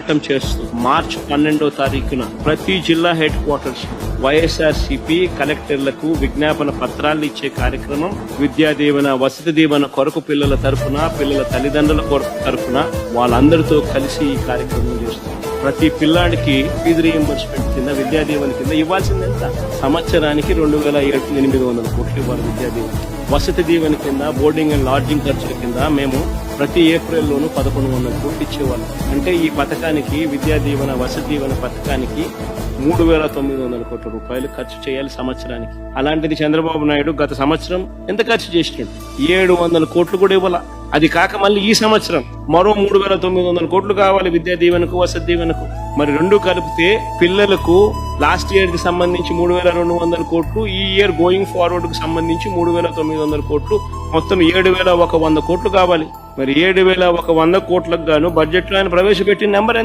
పోరాటం చేస్తూ మార్చి 12వ తారీఖున ప్రతి జిల్లా హెడ్ క్వార్టర్స్ వైఎస్ఆర్సీపీ కలెక్టర్లకు విజ్ఞాపన పత్రాలు ఇచ్చే కార్యక్రమం విద్యా దీవెన వసతి దీవెన కొరకు పిల్లల తరఫున పిల్లల తల్లిదండ్రుల కొరకు తరఫున వాళ్ళందరితో కలిసి ఈ కార్యక్రమం చేస్తాం. ప్రతి పిల్లాడికి ఫీజు రీయింబర్స్మెంట్ కింద విద్యా దీవెన కింద ఇవ్వాల్సింది ఎంత? సంవత్సరానికి 2,800 కోట్లు ఇవ్వాలి విద్యా దీవెన. వసతి దీవెన కింద బోర్డింగ్ అండ్ లాడ్జింగ్ ఖర్చుల కింద మేము ప్రతి ఏప్రిల్లోనూ 1,100 కోట్లు ఇచ్చేవాళ్ళం. అంటే ఈ పథకానికి విద్యా దీవెన వసతి దీవెన పథకానికి 3,900 కోట్ల రూపాయలు ఖర్చు చేయాలి సంవత్సరానికి. అలాంటిది చంద్రబాబు నాయుడు గత సంవత్సరం ఎంత ఖర్చు చేసినాడు? 700 కోట్లు కూడా ఇవ్వాల. అది కాక మళ్ళీ ఈ సంవత్సరం మరో 3,900 కోట్లు కావాలి విద్యా దీవెనకు వసతి దీవెనకు. మరి రెండు కలిపితే పిల్లలకు లాస్ట్ ఇయర్ కి సంబంధించి 3,200 కోట్లు, ఈ ఇయర్ గోయింగ్ ఫార్వర్డ్ కు సంబంధించి 3,900 కోట్లు, మొత్తం 7,100 కోట్లు కావాలి. మరి 7,100 కోట్లకు గాను బడ్జెట్ లో ఆయన ప్రవేశపెట్టిన నెంబర్